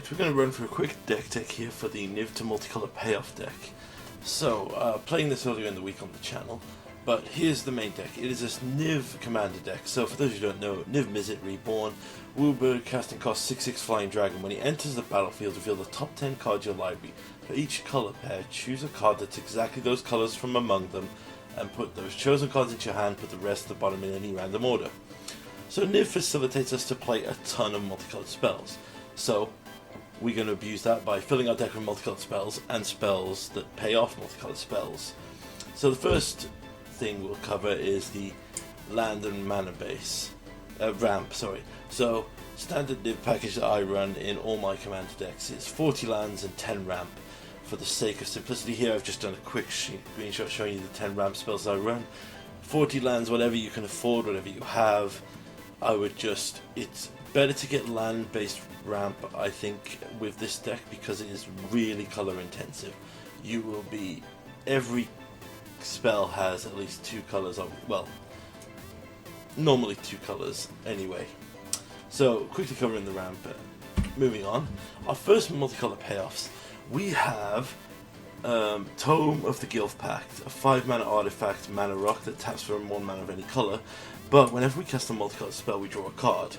Alright, we're going to run through a quick deck tech here for the Niv to Multicolour payoff deck. So, playing this earlier in the week on the channel, but here's the main deck. It is this Niv commander deck. So for those who don't know, Niv Mizzet Reborn, Wooburg casting cost 6/6 Flying Dragon. When he enters the battlefield, reveal the top 10 cards of your library. For each colour pair, choose a card that's exactly those colours from among them, and put those chosen cards into your hand, put the rest at the bottom in any random order. So Niv facilitates us to play a ton of multicoloured spells. So we're going to abuse that by filling our deck with multicoloured spells and spells that pay off multicoloured spells. So the first thing we'll cover is the land and mana base. Ramp, sorry. So standard Niv package that I run in all my commander decks is 40 lands and 10 ramp. For the sake of simplicity here, I've just done a quick screenshot showing you the 10 ramp spells I run. 40 lands, whatever you can afford, whatever you have. It's better to get land-based ramp, I think, with this deck because it is really color intensive. Every spell has at least 2 colors of, well, normally 2 colors anyway. So, quickly covering the ramp, moving on. Our first multicolor payoffs, we have Tome of the Guild Pact, a 5 mana artifact mana rock that taps for 1 mana of any color, but whenever we cast a multicolored spell we draw a card.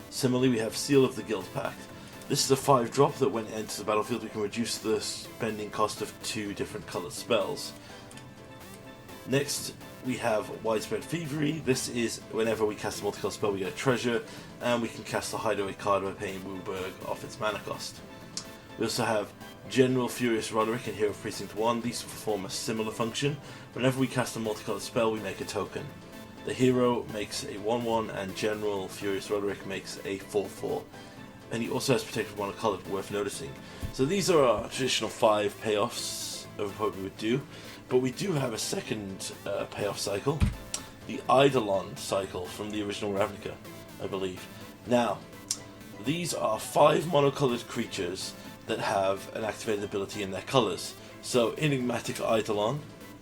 Similarly, we have Seal of the Guild Pact. This is a 5-drop that when it enters the battlefield we can reduce the spending cost of 2 different colored spells. Next we have Widespread Thievery. This is whenever we cast a multicolored spell we get a treasure, and we can cast a hideaway card by paying Wooburg off its mana cost. We also have General Furious Roderick and Hero of Precinct 1. These perform a similar function. Whenever we cast a multicolored spell we make a token. The hero makes a 1/1 and General Furious Roderick makes a 4/4. And he also has Protected One colored, worth noticing. So these are our traditional 5 payoffs of what we would do. But we do have a second payoff cycle, the Eidolon cycle from the original Ravnica, I believe. Now, these are 5 monocolored creatures that have an activated ability in their colors. So Enigmatic Eidolon,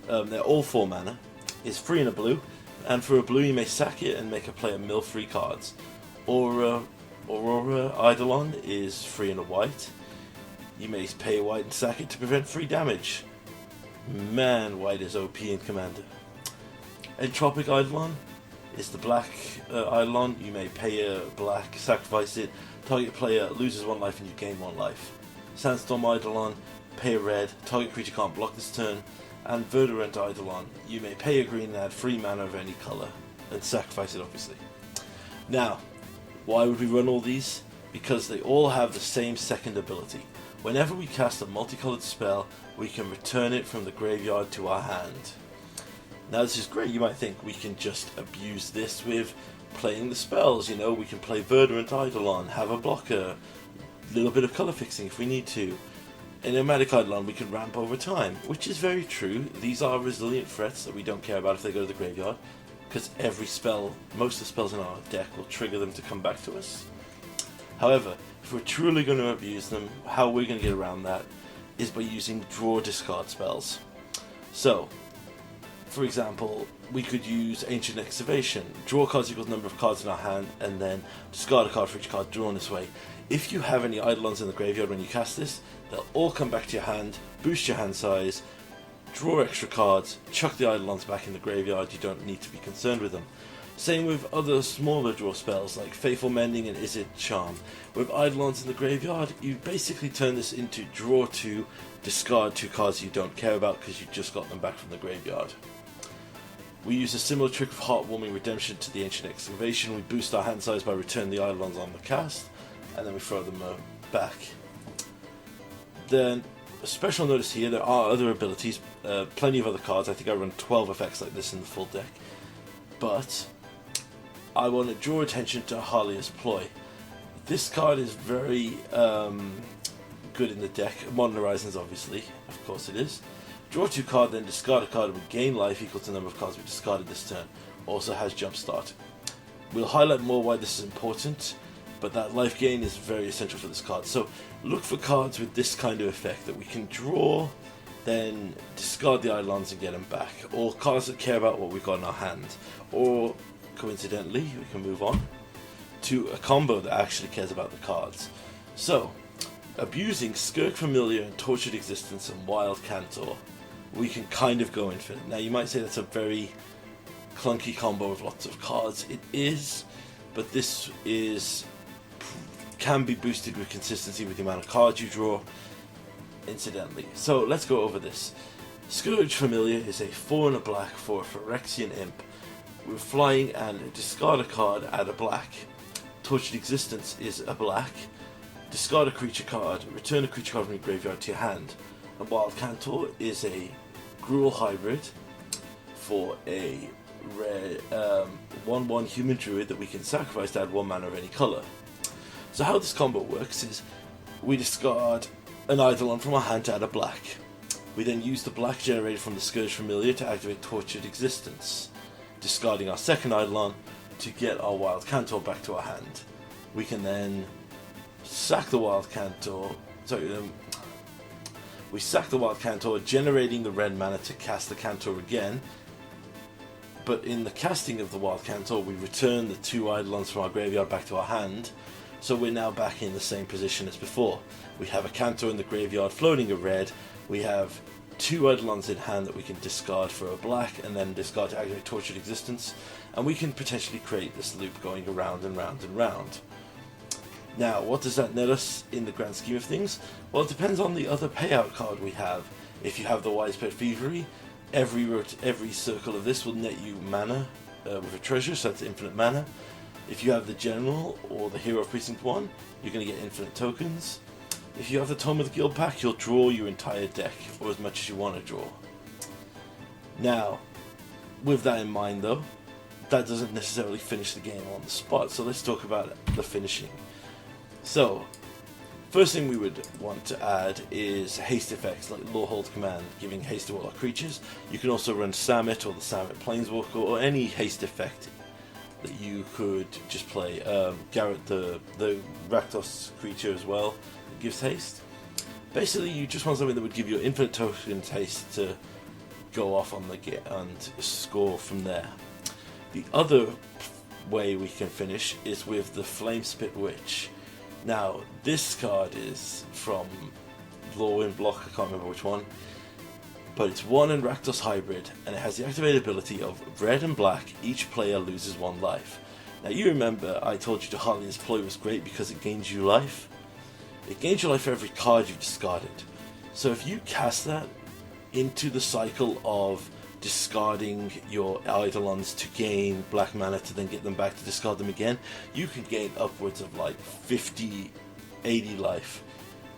they're all 4 mana, is 3 and a blue, and for a blue you may sack it and make a player mill 3 cards. Aurora Eidolon is 3 and a white. You may pay a white and sack it to prevent 3 damage. Man, white is OP in Commander. Entropic Eidolon is the black Eidolon. You may pay a black, sacrifice it, target player loses 1 life and you gain 1 life. Sandstorm Eidolon, pay a red, target creature can't block this turn. And Verdurant Eidolon, you may pay a green and add 3 mana of any colour, and sacrifice it obviously. Now, why would we run all these? Because they all have the same second ability. Whenever we cast a multicolored spell, we can return it from the graveyard to our hand. Now this is great, you might think we can just abuse this with playing the spells, we can play Verdurant Eidolon, have a blocker, a little bit of colour fixing if we need to. In Enigmatic Eidolon we can ramp over time, which is very true. These are resilient threats that we don't care about if they go to the graveyard, because every spell, most of the spells in our deck will trigger them to come back to us. However, if we're truly going to abuse them, how we're going to get around that is by using draw discard spells. So, for example, we could use Ancient Excavation. Draw cards equals number of cards in our hand, and then discard a card for each card drawn this way. If you have any Eidolons in the graveyard when you cast this, they'll all come back to your hand, boost your hand size, draw extra cards, chuck the Eidolons back in the graveyard. You don't need to be concerned with them. Same with other smaller draw spells like Faithful Mending and Izzet Charm. With Eidolons in the graveyard, you basically turn this into draw 2, discard 2 cards you don't care about because you just got them back from the graveyard. We use a similar trick of Heartwarming Redemption to the Ancient Excavation. We boost our hand size by returning the Eidolons on the cast, and then we throw them back. Then, a special notice here, there are other abilities, plenty of other cards. I think I run 12 effects like this in the full deck. But I want to draw attention to Halia's Ploy. This card is very good in the deck. Modern Horizons, obviously, of course it is. Draw 2 cards, then discard a card with gain life equal to the number of cards we discarded this turn. Also has Jumpstart. We'll highlight more why this is important, but that life gain is very essential for this card. So look for cards with this kind of effect that we can draw, then discard the Eidolons and get them back. Or cards that care about what we've got in our hand. Or, coincidentally, we can move on to a combo that actually cares about the cards. So, abusing Skirk Familiar and Tortured Existence and Wild Cantor, we can kind of go infinite. Now you might say that's a very clunky combo with lots of cards. It is, but this can be boosted with consistency with the amount of cards you draw, incidentally. So let's go over this. Scourge Familiar is a 4 and a black for a Phyrexian Imp with flying and discard a card, add a black. Tortured Existence is a black. Discard a creature card, return a creature card from your graveyard to your hand. And Wild Cantor is a Gruul hybrid for a red 1/1 human druid that we can sacrifice to add 1 mana of any colour. So how this combo works is we discard an Eidolon from our hand to add a black. We then use the black generated from the Scourge Familiar to activate Tortured Existence, discarding our second Eidolon to get our Wild Cantor back to our hand. We can then sack the Wild Cantor, we sack the Wild Cantor, generating the red mana to cast the Cantor again, but in the casting of the Wild Cantor we return the 2 Eidolons from our graveyard back to our hand, so we're now back in the same position as before. We have a Cantor in the graveyard floating a red, we have 2 Eidolons in hand that we can discard for a black and then discard to activate Tortured Existence, and we can potentially create this loop going around and round and round. Now, what does that net us in the grand scheme of things? Well, it depends on the other payout card we have. If you have the Widespread Thievery, every circle of this will net you mana with a treasure, so that's infinite mana. If you have the General or the Hero of Precinct 1, you're going to get infinite tokens. If you have the Tome of the Guild pack, you'll draw your entire deck, or as much as you want to draw. Now, with that in mind though, that doesn't necessarily finish the game on the spot, so let's talk about the finishing. So, first thing we would want to add is haste effects like Law Hold Command, giving haste to all our creatures. You can also run Samet or the Samet Planeswalker or any haste effect that you could just play. Garrett, the Rakdos creature as well, that gives haste. Basically, you just want something that would give you infinite tokens haste to go off on the get and score from there. The other way we can finish is with the Flamespit Witch. Now, this card is from Lorwyn Block, I can't remember which one, but it's 1 and Rakdos hybrid, and it has the activated ability of red and black, each player loses 1 life. Now, you remember I told you Harley's ploy was great because it gains you life? It gains you life for every card you've discarded. So if you cast that into the cycle of discarding your Eidolons to gain black mana to then get them back to discard them again, you can gain upwards of like 50, 80 life,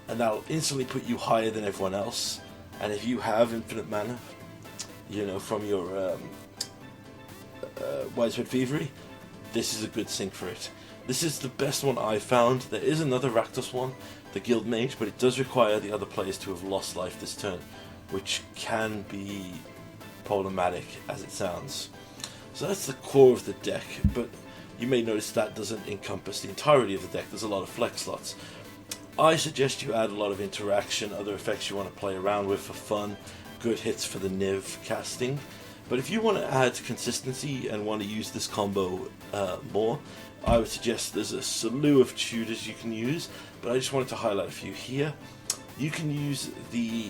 and that'll instantly put you higher than everyone else. And if you have infinite mana, you know, from your Widespread Thievery, this is a good sync for it. This is the best one I've found. There is another Rakdos one, the Guild Mage, but it does require the other players to have lost life this turn, which can be problematic as it sounds. So that's the core of the deck, but you may notice that doesn't encompass the entirety of the deck. There's a lot of flex slots. I suggest you add a lot of interaction, other effects you want to play around with for fun, good hits for the Niv casting. But if you want to add consistency and want to use this combo more, I would suggest there's a slew of tutors you can use, but I just wanted to highlight a few here. You can use the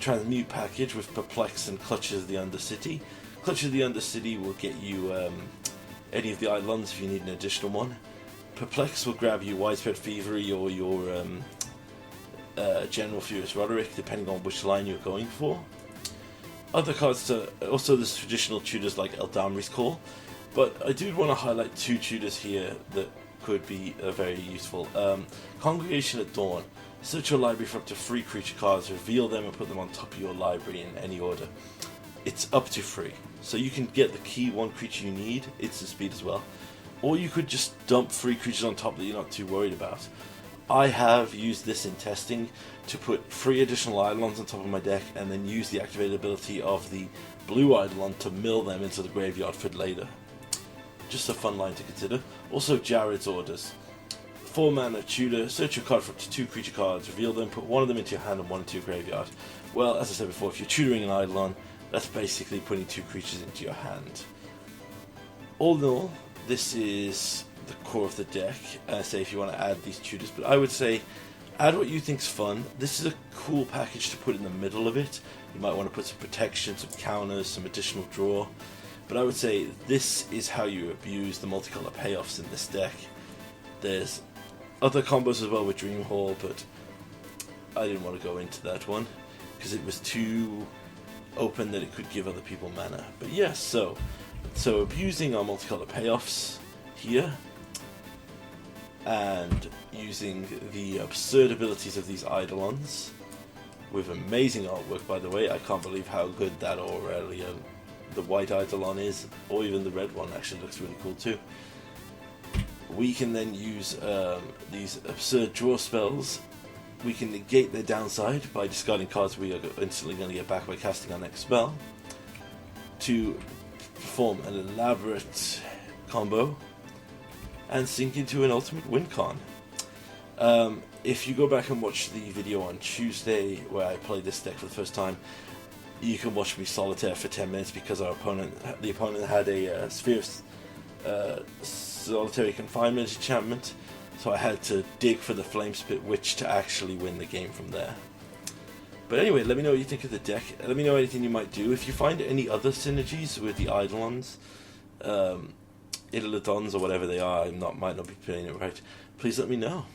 Transmute package with Perplex and Clutches of the Undercity. Clutches of the Undercity will get you any of the Eidolons if you need an additional one. Perplex will grab you Widespread Thievery or your General Furious Roderick, depending on which line you're going for. Other cards, also there's traditional tutors like Eldamri's Call, but I do want to highlight 2 tutors here that could be very useful. Congregation at Dawn. Search your library for up to 3 creature cards, reveal them and put them on top of your library in any order. It's up to 3, so you can get the key 1 creature you need, instant speed as well, or you could just dump 3 creatures on top that you're not too worried about. I have used this in testing to put 3 additional Eidolons on top of my deck and then use the activated ability of the blue Eidolon to mill them into the graveyard for later. Just a fun line to consider. Also, Jared's Orders. 4 mana tutor, search your card for up to 2 creature cards, reveal them, put 1 of them into your hand and 1 into your graveyard. Well, as I said before, if you're tutoring an Eidolon, that's basically putting 2 creatures into your hand. All in all, this is the core of the deck. Say if you want to add these tutors, but I would say add what you think's fun. This is a cool package to put in the middle of it. You might want to put some protection, some counters, some additional draw. But I would say this is how you abuse the multicolor payoffs in this deck. There's other combos as well with Dream Hall, but I didn't want to go into that one because it was too open that it could give other people mana. But yes, so abusing our multicolor payoffs here, and using the absurd abilities of these Eidolons, with amazing artwork, by the way. I can't believe how good that Aurelia, the white Eidolon is, or even the red one actually looks really cool too. We can then use these absurd draw spells. We can negate their downside by discarding cards we are instantly going to get back by casting our next spell, to perform an elaborate combo and sink into an ultimate win con. If you go back and watch the video on Tuesday where I played this deck for the first time, you can watch me solitaire for 10 minutes because the opponent had a Sphere of Solitary Confinement enchantment, so I had to dig for the Flamespit Witch to actually win the game from there. But anyway, let me know what you think of the deck. Let me know anything you might do. If you find any other synergies with the Eidolons, Idolodons, or whatever they are, might not be playing it right, please let me know.